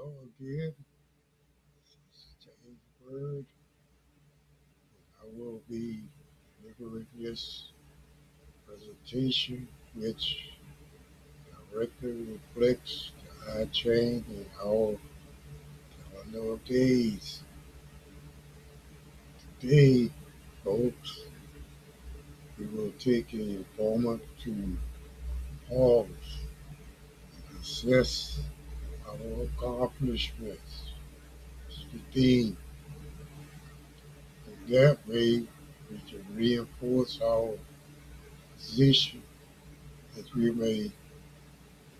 Hello again. This is James Bird. I will be delivering this presentation, which directly reflects the high change in our calendar of days. Today, folks, we will take a moment to pause and assess our accomplishments. It's the theme. In that way, we can reinforce our position as we may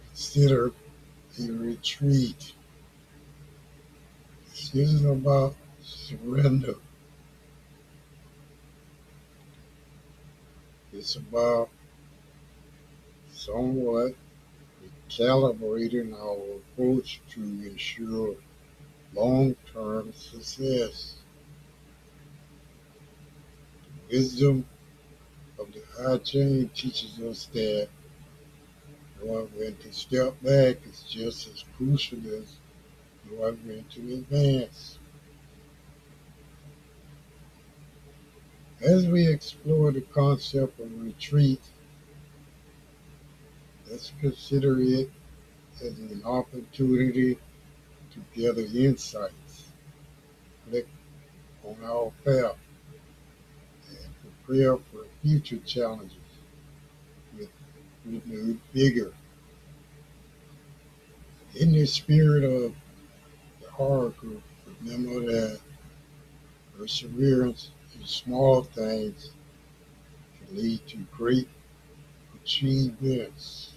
consider a retreat. This isn't about surrender. It's about somewhat recalibrating our approach to ensure long-term success. Wisdom of the high chain teaches us that knowing when to step back is just as crucial as knowing when to advance. As we explore the concept of retreat, let's consider it as an opportunity to gather insights, reflect on our path, and prepare for future challenges with renewed vigor. In the spirit of the oracle, remember that perseverance in small things can lead to great achievements.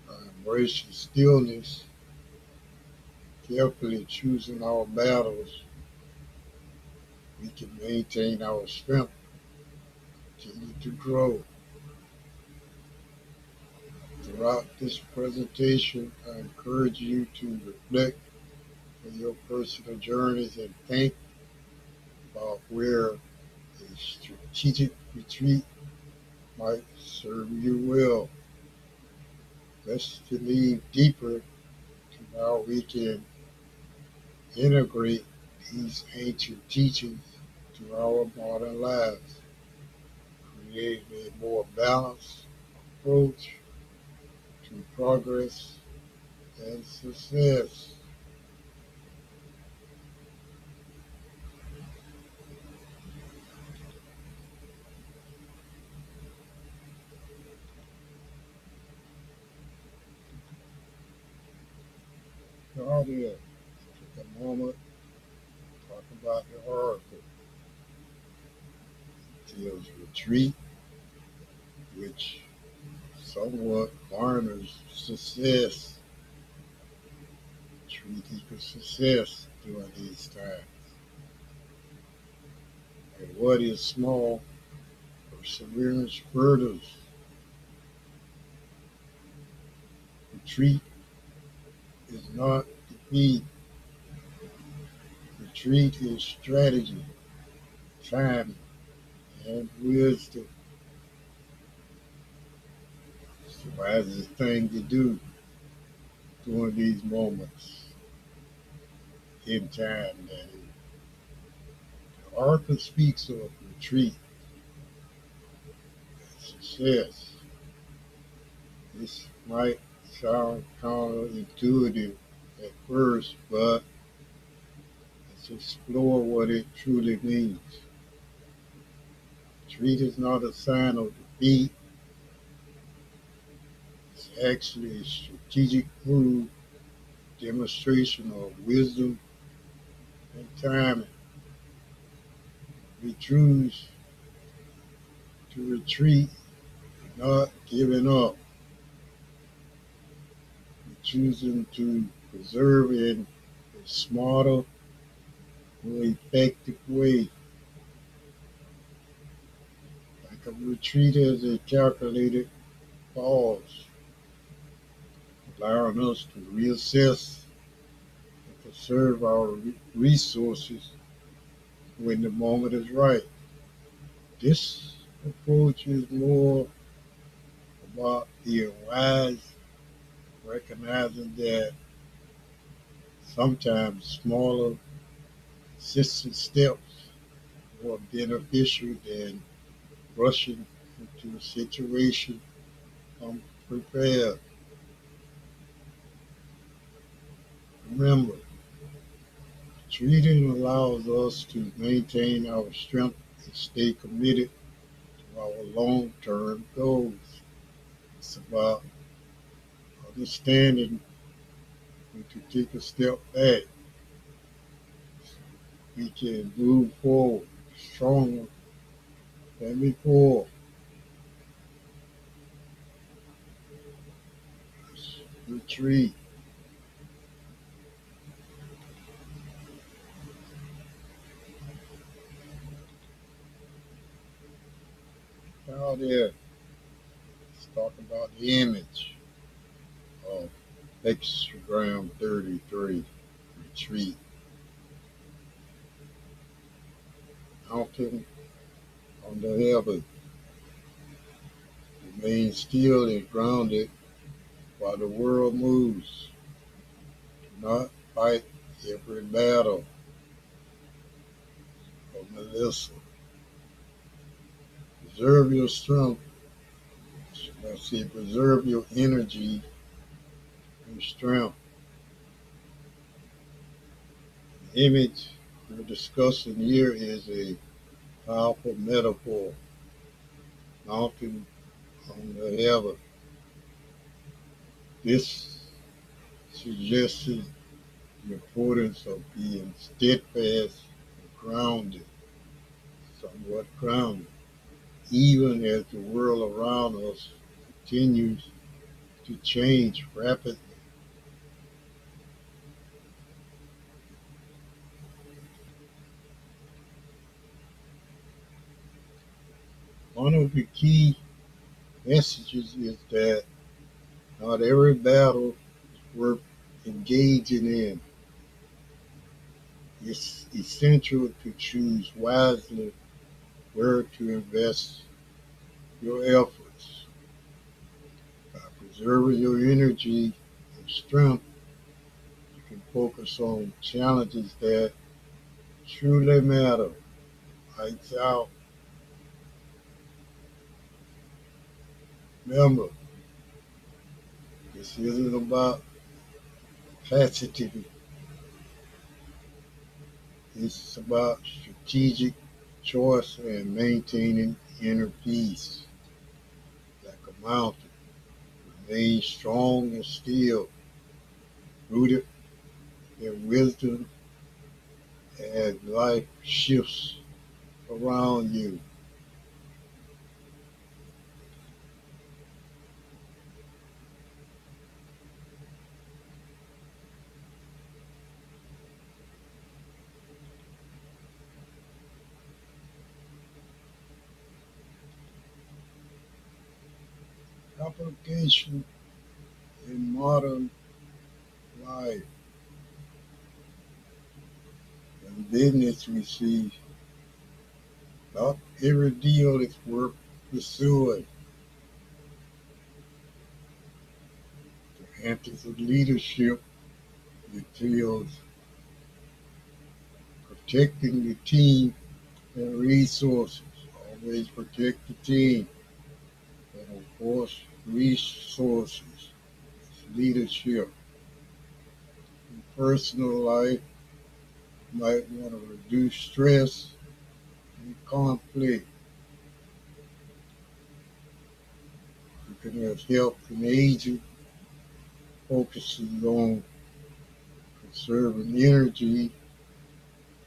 By embracing stillness, carefully choosing our battles, we can maintain our strength, continue to grow. Throughout this presentation, I encourage you to reflect on your personal journeys and think about where a strategic retreat might serve you well. Let's delve deeper to how we can integrate these ancient teachings to our modern lives, creating a more balanced approach to progress and success. Claudia, take a moment to talk about the oracle. Deals retreat, which somewhat garners success, treat equals success during these times. And what is small, perseverance furthers. Retreat is not defeat. Retreat is strategy, time, and wisdom. It's the wisest thing to do during these moments in time. That is. The oracle speaks of retreat and success. This might sound counterintuitive at first, but let's explore what it truly means. Retreat is not a sign of defeat, it's actually a strategic move, demonstration of wisdom and timing. We choose to retreat, not giving up. We're choosing to preserve in a smarter, more effective way. Like a retreat as a calculated pause, allowing us to reassess and preserve our resources when the moment is right. This approach is more about being wise, recognizing that Sometimes smaller, consistent steps more beneficial than rushing into a situation unprepared. Remember, treating allows us to maintain our strength and stay committed to our long-term goals. It's about understanding when to take a step back. We can move forward stronger than before. Retreat out there. Let's talk about the image of Hexagram 33. Retreat. Mountain on the heaven. Remain still and grounded while the world moves. Do not fight every battle of Melissa. Preserve your strength. I say preserve your energy and strength. The image we're discussing here is a powerful metaphor. Mountain on the heaven. This suggests the importance of being steadfast and grounded, somewhat grounded, even as the world around us continues to change rapidly. One of the key messages is that not every battle is worth engaging in. It's essential to choose wisely where to invest your efforts. By preserving your energy and strength, you can focus on challenges that truly matter. Lights out. Remember, this isn't about capacity. It's about strategic choice and maintaining inner peace. Like a mountain, remain strong and still, rooted in wisdom as life shifts around you. Application in modern life and business, we see not every deal is worth pursuing. The antics of leadership entails protecting the team and resources. Always protect the team and of course resources. It's leadership. In personal life, you might want to reduce stress and conflict. You can have help an agent focuses on conserving energy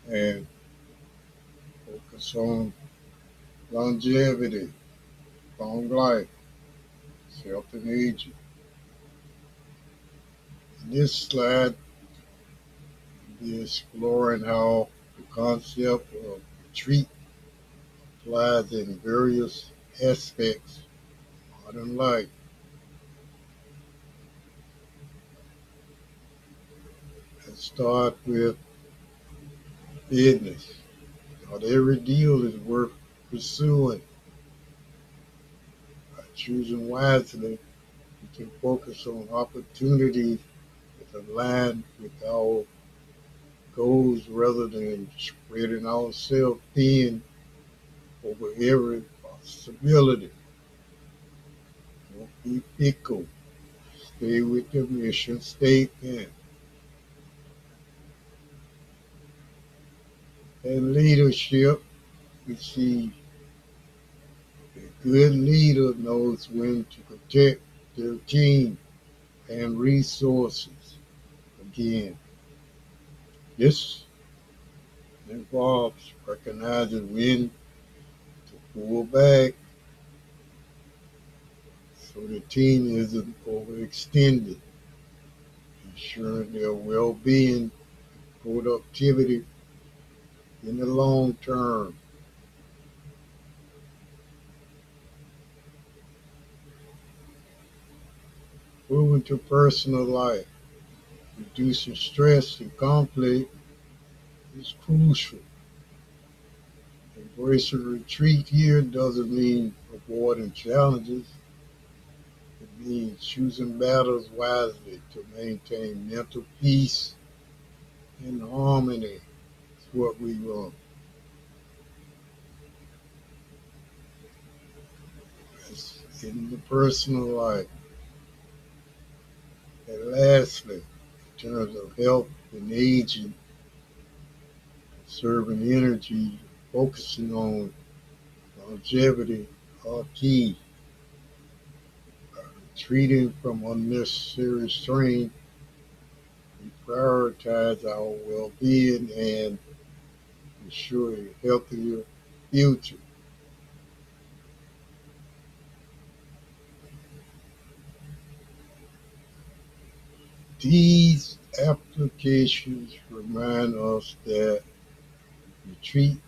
and focus on longevity, long life, self and aging. In this slide, we'll be exploring how the concept of retreat applies in various aspects of modern life. Let's start with business. Not every deal is worth pursuing. By choosing wisely, we can focus on opportunities that align with our goals rather than spreading ourselves thin over every possibility. Don't be fickle. Stay with the mission statement. And leadership, we see a good leader knows when to protect their team and resources. Again, this involves recognizing when to pull back so the team isn't overextended, ensuring their well-being, productivity in the long term. Moving to personal life, reducing stress and conflict is crucial. Embracing retreat here doesn't mean avoiding challenges. It means choosing battles wisely to maintain mental peace and harmony. It's what we want. It's in the personal life. And lastly, in terms of health and aging, conserving energy, focusing on longevity are key. Treating from unnecessary strain, we prioritize our well-being and ensure a healthier future. These applications remind us that retreat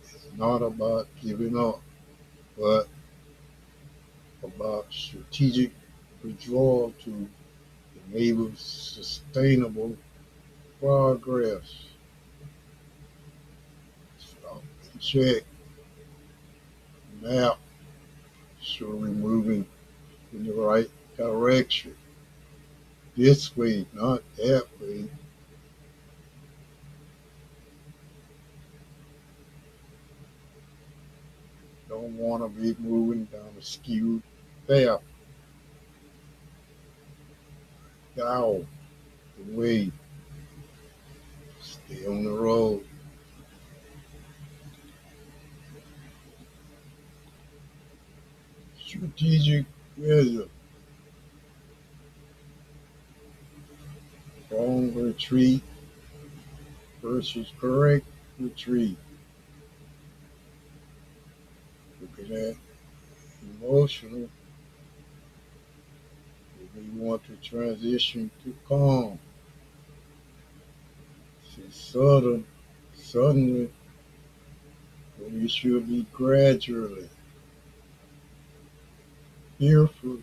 is not about giving up, but about strategic withdrawal to enable sustainable progress. Stop and check, map, so we're moving in the right direction. This way, not that way. Don't want to be moving down a skewed path. Down the way. Stay on the road. Strategic wisdom. Wrong retreat versus correct retreat. Looking at emotional, we want to transition to calm. See, suddenly, but it should be gradually. Fearful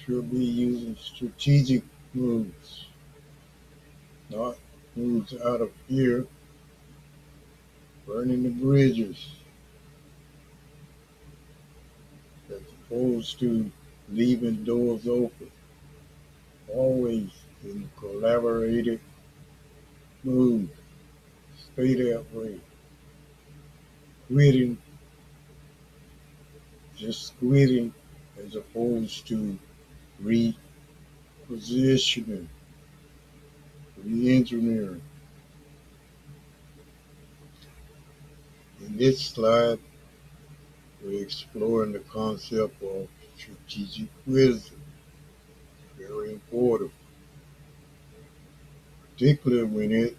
should be using strategic moves, not moves out of fear, burning the bridges, as opposed to leaving doors open. Always in collaborative mood. Stay that way. Quitting, just quitting, as opposed to repositioning, re-engineering. In this slide, we're exploring the concept of strategic wisdom. Very important, particularly when it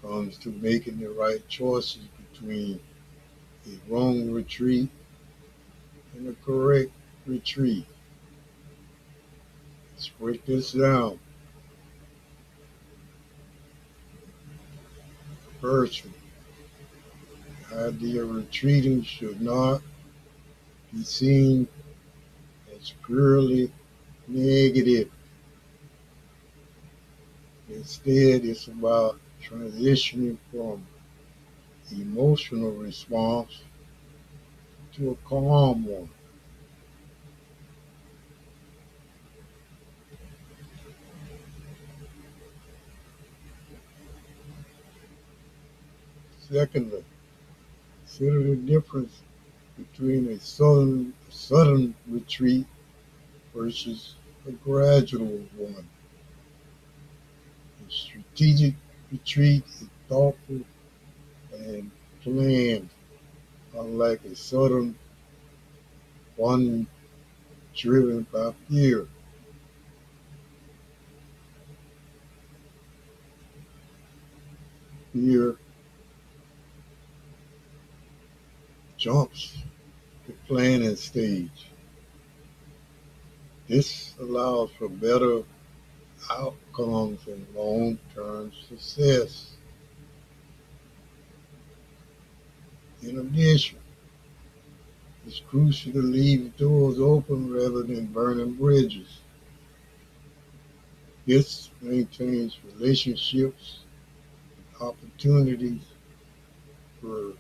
comes to making the right choices between a wrong retreat and a correct retreat. Let's break this down. First, the idea of retreating should not be seen as purely negative. Instead, it's about transitioning from emotional response to a calm one. Secondly, consider the difference between a sudden retreat versus a gradual one. A strategic retreat is thoughtful and planned, unlike a sudden one driven by fear. Fear jumps the planning stage. This allows for better outcomes and long-term success. In addition, it's crucial to leave doors open rather than burning bridges. This maintains relationships, opportunities for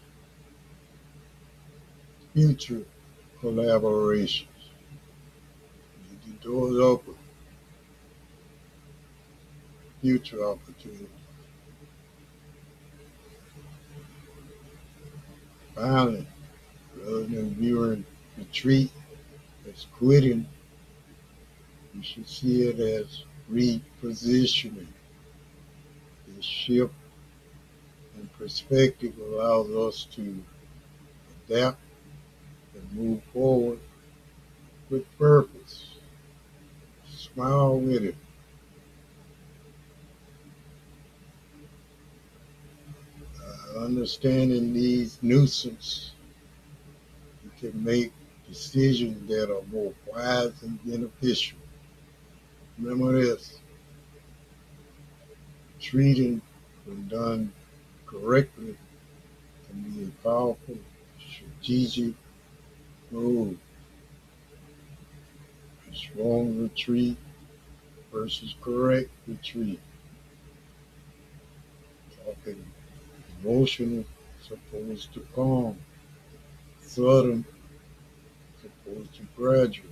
future collaborations. Leave the doors open, future opportunities. Finally, rather than viewing retreat as quitting, you should see it as repositioning. This shift in perspective allows us to adapt and move forward with purpose. Smile with it. Understanding these nuances, you can make decisions that are more wise and beneficial. Remember this: treating, when done correctly, can be a powerful strategic move. A strong retreat versus correct retreat. Talking emotional as opposed to calm. Sudden as opposed to gradual.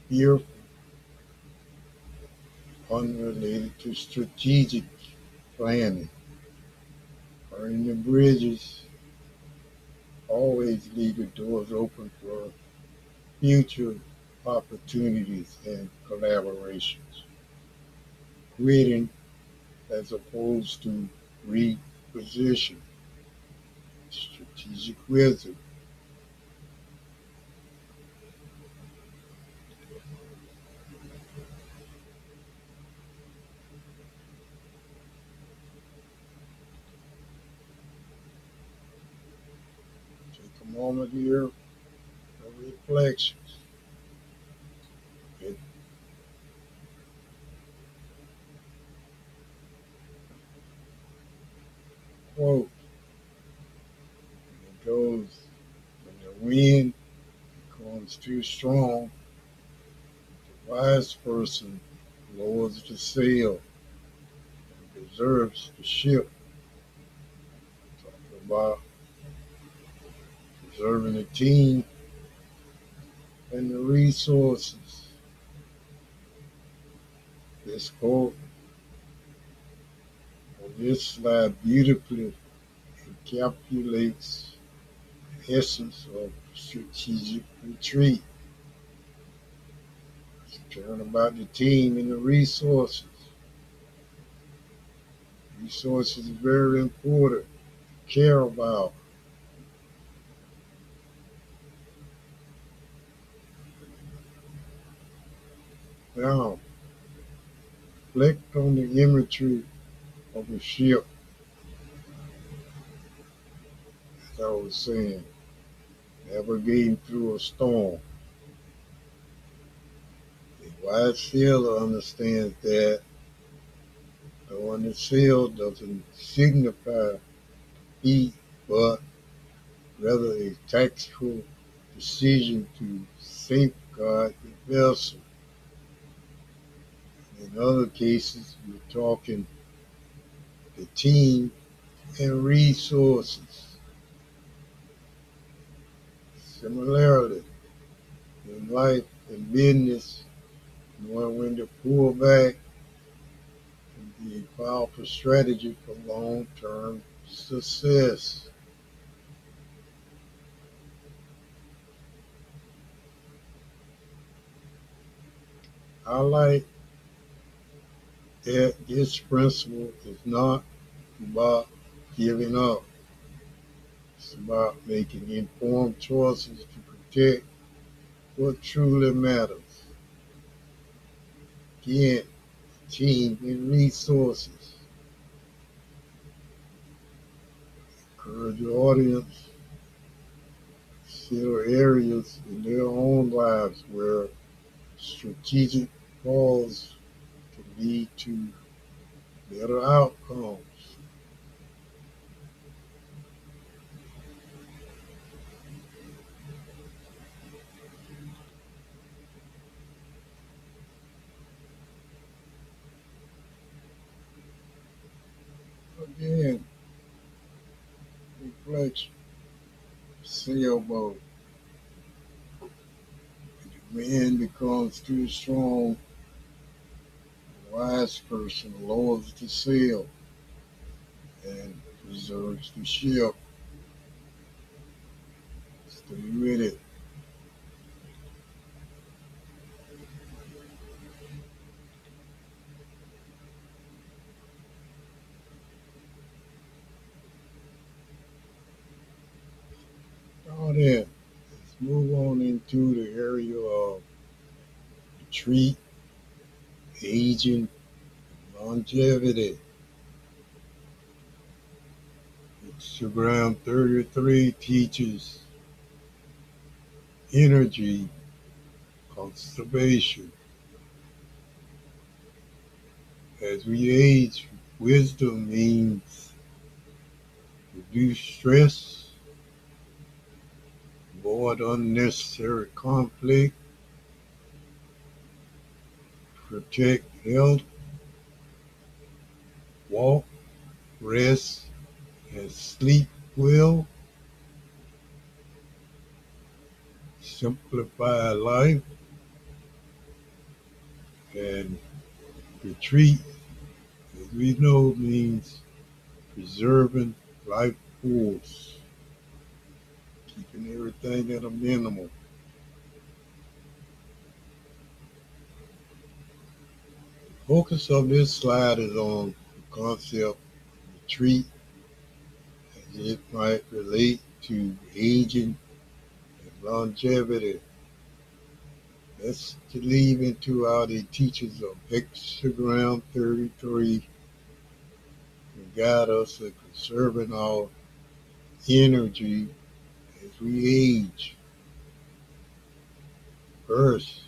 Fearful, unrelated to strategic planning. Burning the bridges, always leave the doors open for future opportunities and collaborations. Quitting as opposed to reposition. Strategic wisdom. Take a moment here for reflections. It quote, it goes, when the wind becomes too strong, the wise person lowers the sail and preserves the ship. Talking about preserving the team and the resources. This quote on this slide beautifully encapsulates the essence of strategic retreat. It's caring about the team and the resources. Resources are very important. Care about. Now, reflect on the imagery of a ship, as I was saying, navigating through a storm. A wise sailor understands that throwing the sail doesn't signify defeat, but rather a tactical decision to safeguard the vessel. In other cases, we're talking the team and resources. Similarly, in life and business, knowing when to pull back can be a powerful strategy for long-term success. I like that this principle is not about giving up. It's about making informed choices to protect what truly matters. Again, team and resources. Encourage your audience to consider areas in their own lives where strategic pause can lead to better outcomes. Again, reflection, sailboat. If the wind becomes too strong, the wise person lowers the sail and preserves the ship. Stay with it. Now then, let's move on into the area of retreat, aging, longevity. Hexagram 33 teaches energy conservation. As we age, wisdom means reduce stress, avoid unnecessary conflict, protect health, walk, rest, and sleep well, simplify life, and retreat, as we know, means preserving life force, keeping everything at a minimum. Focus of this slide is on the concept of retreat as it might relate to aging and longevity. Let's leave into how the teachers of Hexagram 33 can guide us in conserving our energy as we age. First,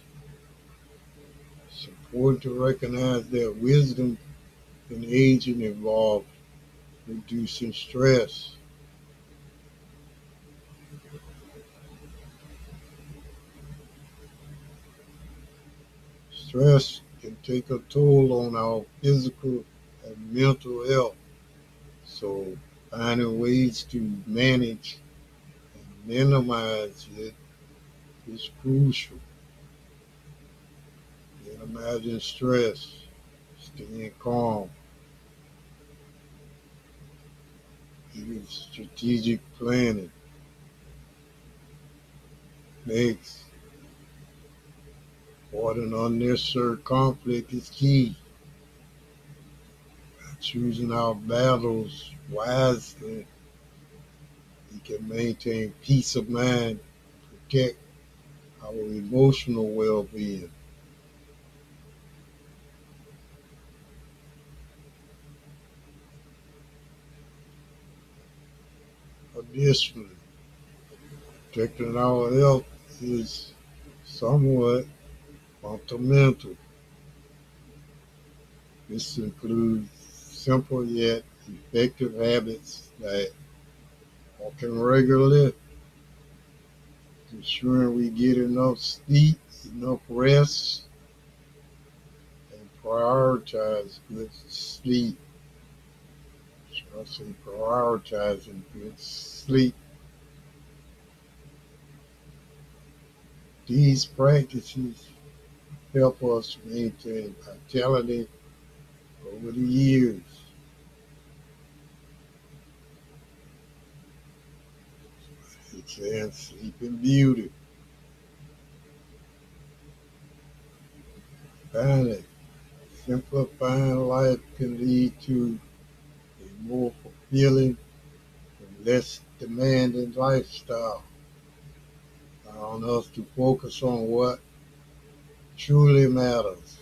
it's important to recognize that wisdom in aging involves reducing stress. Stress can take a toll on our physical and mental health, so finding ways to manage and minimize it is crucial. Minimizing stress, staying calm, even strategic planning. Next, avoiding unnecessary conflict is key. By choosing our battles wisely, we can maintain peace of mind, protect our emotional well-being. Additionally, protecting our health is somewhat fundamental. This includes simple yet effective habits like walking regularly, ensuring we get enough sleep, enough rest, and prioritize good sleep. Should I say prioritizing good sleep? These practices help us maintain vitality over the years. saying Sleeping Beauty. Finally, simplifying life can lead to a more fulfilling and less demanding lifestyle, allowing us to focus on what truly matters.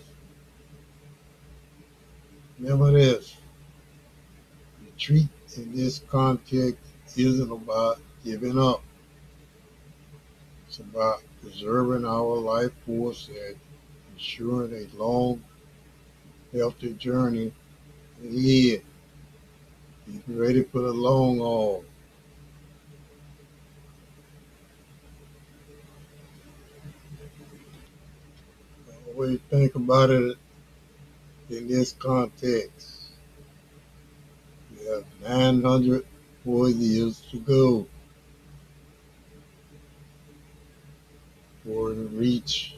Remember this, retreat in this context isn't about giving up. It's about preserving our life force and ensuring a long, healthy journey ahead. Getting ready for the long haul. Always think about it in this context. We have 904 years to go before we reach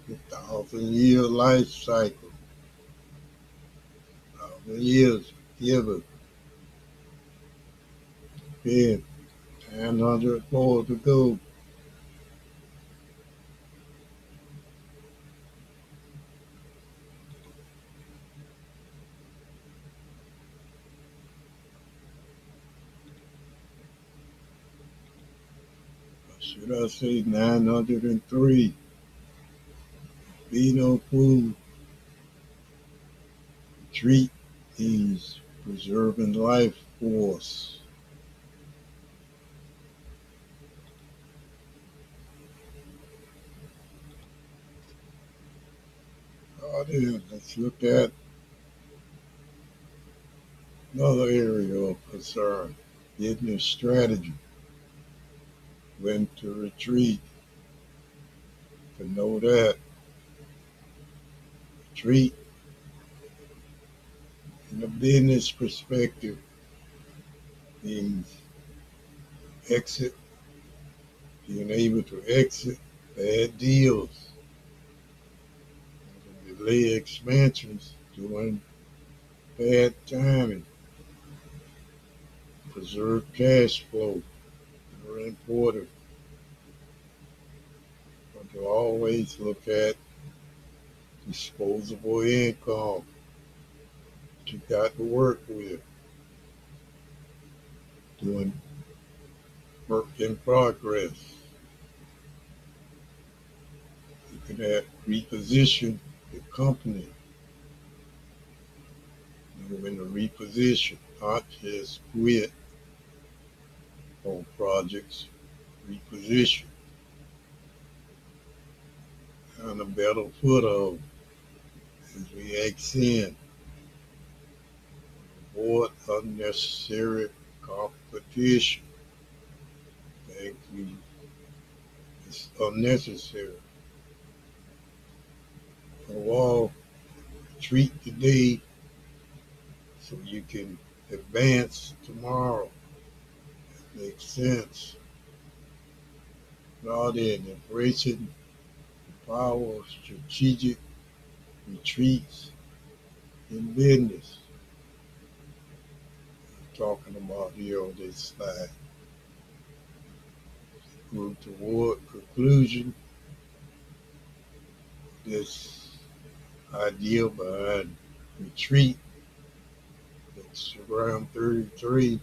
the 1,000-year life cycle. 1,000 years given. Again, 904 to go. Should I say 903? Be no fool. Treat these preserving life force. Then let's look at another area of concern, business strategy. When to retreat. To know that retreat in a business perspective means exit, being able to exit bad deals, delay expansions during bad timing, preserve cash flow. Very important. But to always look at disposable income that you got to work with, doing work in progress. You can add reposition the company, when to reposition, not just quit on projects, reposition on a better foothold as we extend, avoid unnecessary competition. Thank you. It's unnecessary. Overall, treat today so you can advance tomorrow. That makes sense. Rather than embracing the power of strategic retreats in business. I'm talking about here on this slide. Move toward conclusion. This idea behind retreat, Hexagram 33,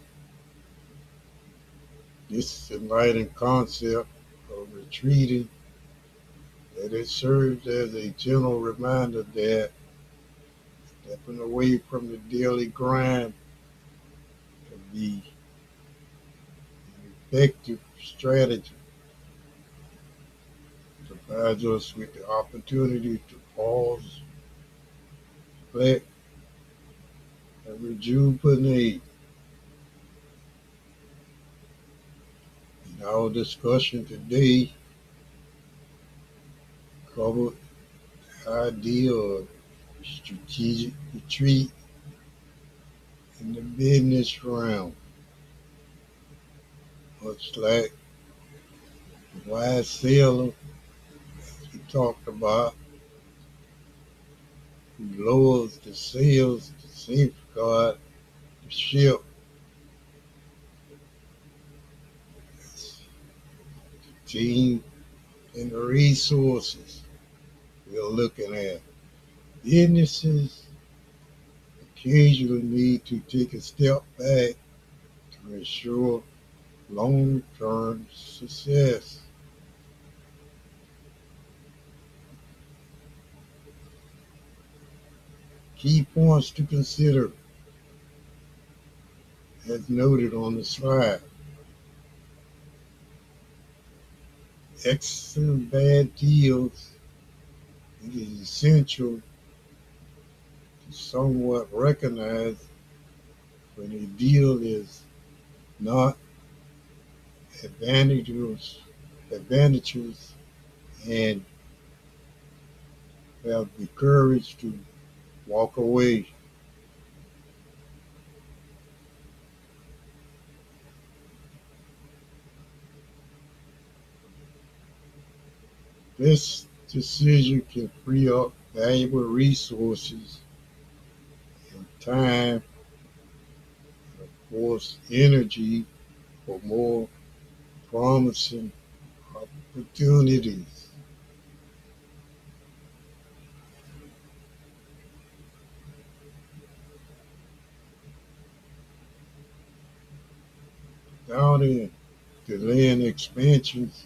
this enlightened concept of retreating, that it serves as a gentle reminder that stepping away from the daily grind can be an effective strategy. It provides us with the opportunity to pause, reflect, and rejuvenate. In our discussion today, covered the idea of strategic retreat in the business realm, much like the wise sailor we talked about, who lowers the sails to safeguard the ship. team, and the resources we're looking at. Businesses occasionally need to take a step back to ensure long-term success. Key points to consider, as noted on the slide. Excellent bad deals. It is essential to somewhat recognize when a deal is not advantageous and have the courage to walk away. This decision can free up valuable resources and time, and of course, energy for more promising opportunities. Down in delaying expansions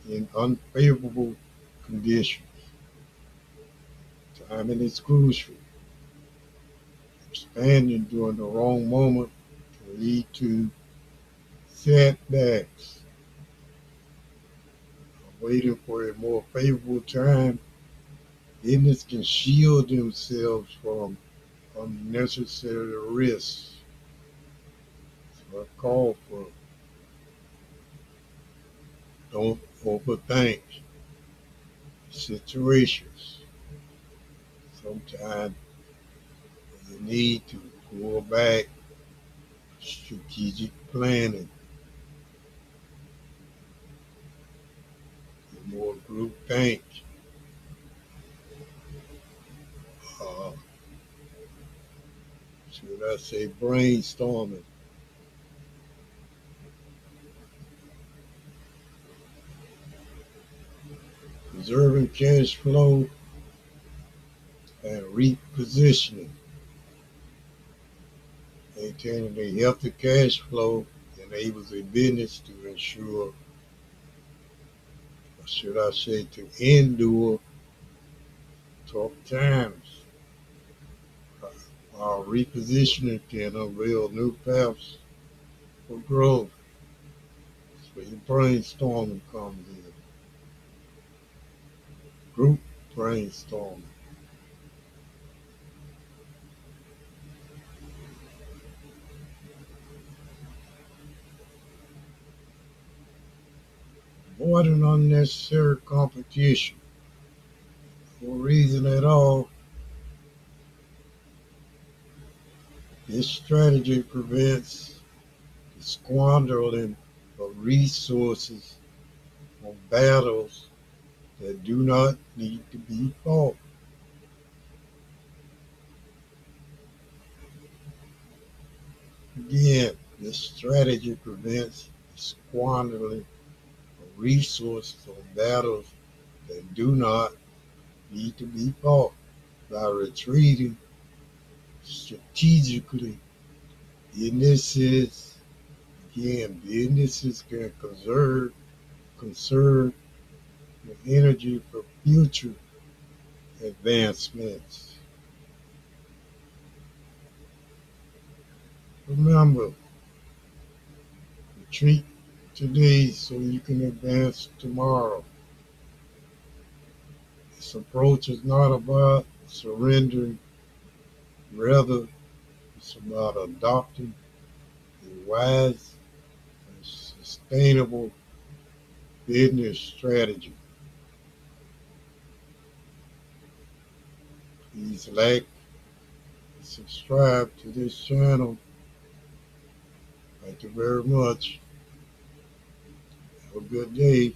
in unfavorable conditions. Timing is crucial. Expanding during the wrong moment can lead to setbacks. Waiting for a more favorable time, business can shield themselves from unnecessary risks. So I call for don't overthink situations. Sometimes you need to pull back, strategic planning, more group think, uh, should I say brainstorming, preserving cash flow and repositioning. Maintaining a healthy cash flow enables a business to ensure, or should I say, to endure tough times, while repositioning can unveil new paths for growth. That's where your brainstorming comes in. Group brainstorming. Avoiding unnecessary competition. For no reason at all, this strategy prevents the squandering of resources on battles that do not need to be fought. Again, this strategy prevents the squandering of resources on battles that do not need to be fought. By retreating strategically, businesses, businesses can conserve the energy for future advancements. Remember, retreat today so you can advance tomorrow. This approach is not about surrendering, rather, it's about adopting a wise and sustainable business strategy. Please like, subscribe to this channel. Thank you very much. Have a good day.